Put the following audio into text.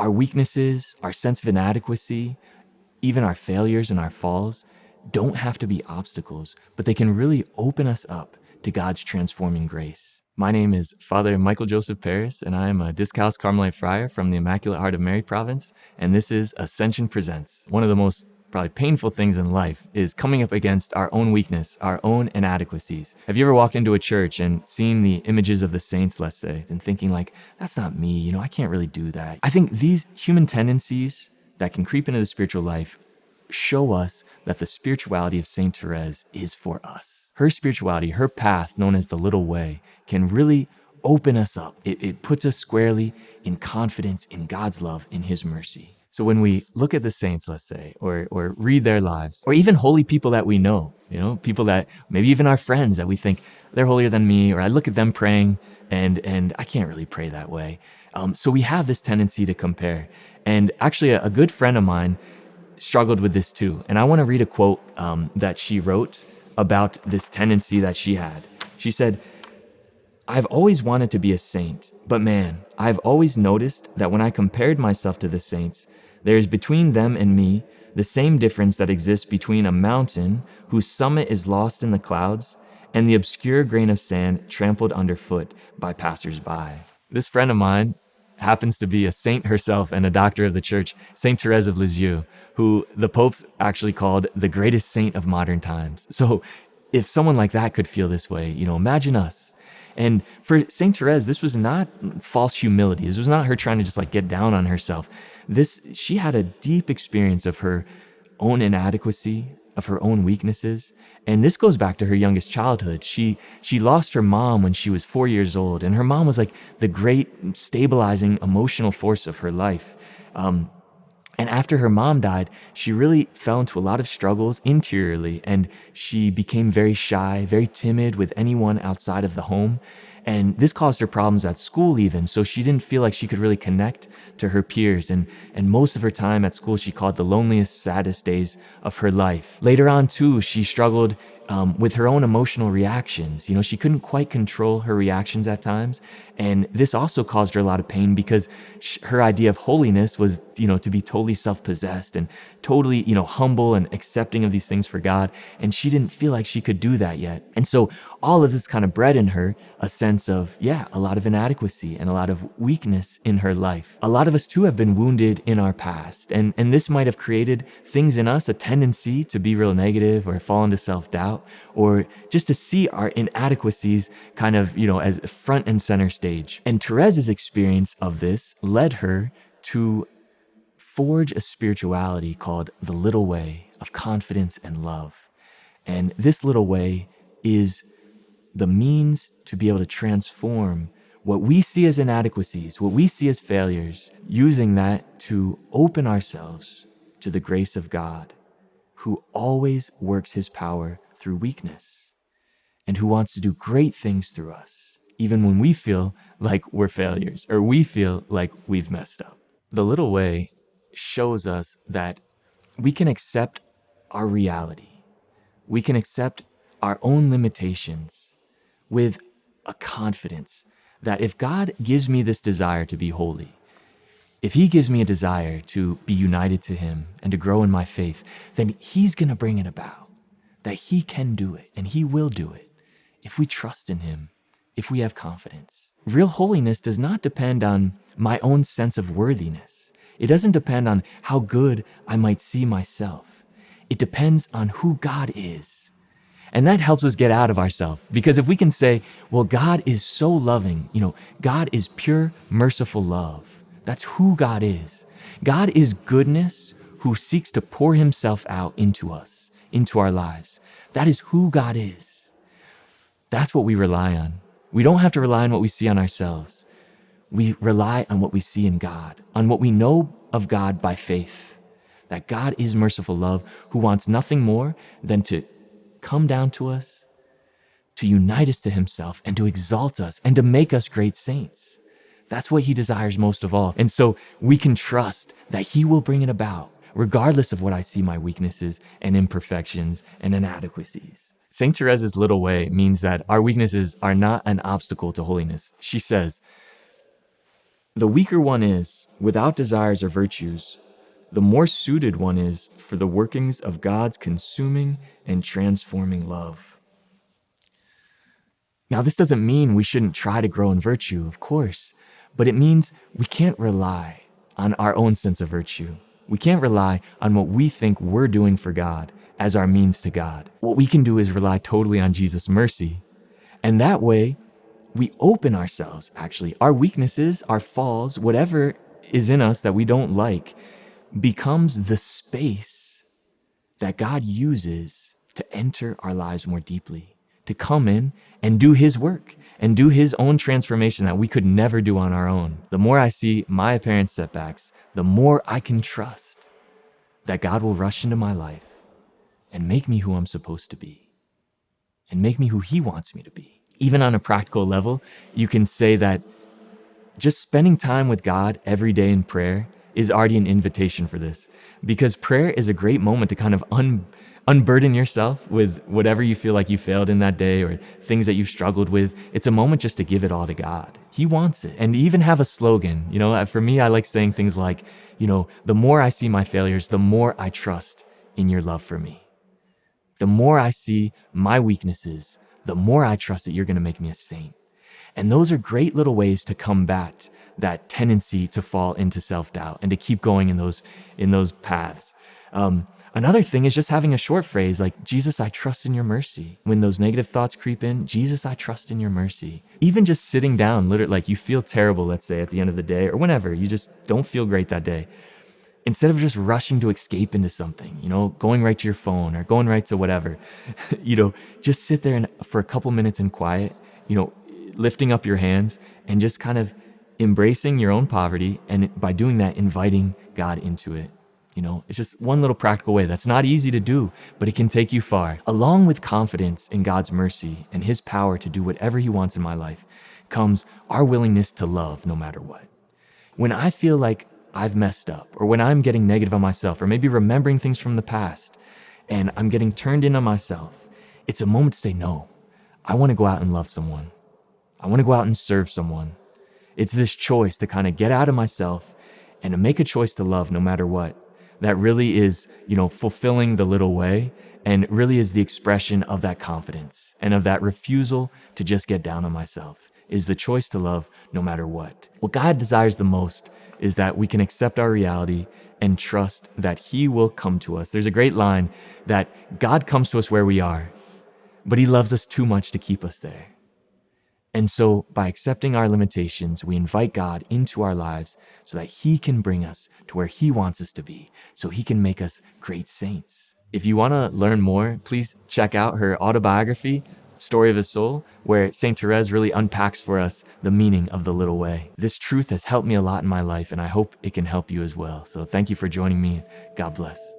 Our weaknesses, our sense of inadequacy, even our failures and our falls don't have to be obstacles, but they can really open us up to God's transforming grace. My name is Father Michael Joseph Paris, and I am a Discalced Carmelite friar from the Immaculate Heart of Mary province, and this is Ascension Presents. One of the most probably painful things in life is coming up against our own weakness, our own inadequacies. Have you ever walked into a church and seen the images of the saints, let's say, and thinking like, that's not me, I can't really do that. I think these human tendencies that can creep into the spiritual life show us that the spirituality of Saint Thérèse is for us. Her spirituality, her path known as the little way, can really open us up. It puts us squarely in confidence in God's love, in his mercy. So when we look at the saints, let's say, or read their lives, or even holy people that we know, people that maybe even our friends that we think they're holier than me, or I look at them praying and I can't really pray that way. So we have this tendency to compare. And actually a good friend of mine struggled with this too. And I want to read a quote that she wrote about this tendency that she had. She said, "I've always wanted to be a saint, but man, I've always noticed that when I compared myself to the saints, there's between them and me the same difference that exists between a mountain whose summit is lost in the clouds and the obscure grain of sand trampled underfoot by passers-by." This friend of mine happens to be a saint herself and a doctor of the church, Saint Thérèse of Lisieux, who the popes actually called the greatest saint of modern times. So if someone like that could feel this way, imagine us. And for Saint Thérèse, this was not false humility. This was not her trying to just get down on herself. She had a deep experience of her own inadequacy, of her own weaknesses. And this goes back to her youngest childhood. She lost her mom when she was 4 years old, and her mom was like the great stabilizing emotional force of her life. And after her mom died, she really fell into a lot of struggles interiorly, and she became very shy, very timid with anyone outside of the home. And this caused her problems at school even, so she didn't feel like she could really connect to her peers. And most of her time at school, she called the loneliest, saddest days of her life. Later on too, she struggled with her own emotional reactions. She couldn't quite control her reactions at times. And this also caused her a lot of pain because her idea of holiness was, to be totally self-possessed and totally, humble and accepting of these things for God. And she didn't feel like she could do that yet. And so all of this kind of bred in her a sense of, a lot of inadequacy and a lot of weakness in her life. A lot of us too have been wounded in our past. And this might have created things in us, a tendency to be real negative or fall into self-doubt, or just to see our inadequacies kind of, as front and center stage. And Thérèse's experience of this led her to forge a spirituality called the little way of confidence and love. And this little way is the means to be able to transform what we see as inadequacies, what we see as failures, using that to open ourselves to the grace of God, who always works his power through weakness and who wants to do great things through us, even when we feel like we're failures or we feel like we've messed up. The little way shows us that we can accept our reality. We can accept our own limitations with a confidence that if God gives me this desire to be holy, if he gives me a desire to be united to him and to grow in my faith, then he's going to bring it about, that he can do it and he will do it if we trust in him, if we have confidence. Real holiness does not depend on my own sense of worthiness. It doesn't depend on how good I might see myself. It depends on who God is. And that helps us get out of ourselves, because if we can say, well, God is so loving, God is pure, merciful love. That's who God is. God is goodness who seeks to pour himself out into us, into our lives. That is who God is. That's what we rely on. We don't have to rely on what we see on ourselves. We rely on what we see in God, on what we know of God by faith, that God is merciful love who wants nothing more than to come down to us, to unite us to himself, and to exalt us, and to make us great saints. That's what he desires most of all. And so we can trust that he will bring it about, regardless of what I see my weaknesses and imperfections and inadequacies. Saint Therese's little way means that our weaknesses are not an obstacle to holiness. She says, The weaker one is, without desires or virtues. The more suited one is for the workings of God's consuming and transforming love. Now, this doesn't mean we shouldn't try to grow in virtue, of course, but it means we can't rely on our own sense of virtue. We can't rely on what we think we're doing for God as our means to God. What we can do is rely totally on Jesus' mercy. And that way, we open ourselves, actually. Our weaknesses, our falls, whatever is in us that we don't like, becomes the space that God uses to enter our lives more deeply, to come in and do his work and do his own transformation that we could never do on our own. The more I see my apparent setbacks, the more I can trust that God will rush into my life and make me who I'm supposed to be and make me who he wants me to be. Even on a practical level, you can say that just spending time with God every day in prayer is already an invitation for this, because prayer is a great moment to kind of unburden yourself with whatever you feel like you failed in that day or things that you've struggled with. It's a moment just to give it all to God. He wants it. And even have a slogan. For me, I like saying things like, the more I see my failures, the more I trust in your love for me. The more I see my weaknesses, the more I trust that you're going to make me a saint. And those are great little ways to combat that tendency to fall into self-doubt and to keep going in those paths. Another thing is just having a short phrase like, Jesus, I trust in your mercy. When those negative thoughts creep in, Jesus, I trust in your mercy. Even just sitting down, literally, like you feel terrible, let's say at the end of the day or whenever, you just don't feel great that day. Instead of just rushing to escape into something, going right to your phone or going right to whatever, just sit there and for a couple minutes in quiet, lifting up your hands and just kind of embracing your own poverty. And by doing that, inviting God into it. It's just one little practical way that's not easy to do, but it can take you far. Along with confidence in God's mercy and his power to do whatever he wants in my life comes our willingness to love no matter what. When I feel like I've messed up, or when I'm getting negative on myself, or maybe remembering things from the past, and I'm getting turned in on myself, it's a moment to say, no, I want to go out and love someone. I want to go out and serve someone. It's this choice to kind of get out of myself and to make a choice to love no matter what. That really is, fulfilling the little way, and really is the expression of that confidence and of that refusal to just get down on myself, is the choice to love no matter what. What God desires the most is that we can accept our reality and trust that he will come to us. There's a great line that God comes to us where we are, but he loves us too much to keep us there. And so by accepting our limitations, we invite God into our lives so that he can bring us to where he wants us to be, so he can make us great saints. If you want to learn more, please check out her autobiography, Story of a Soul, where Saint Thérèse really unpacks for us the meaning of the little way. This truth has helped me a lot in my life, and I hope it can help you as well. So thank you for joining me. God bless.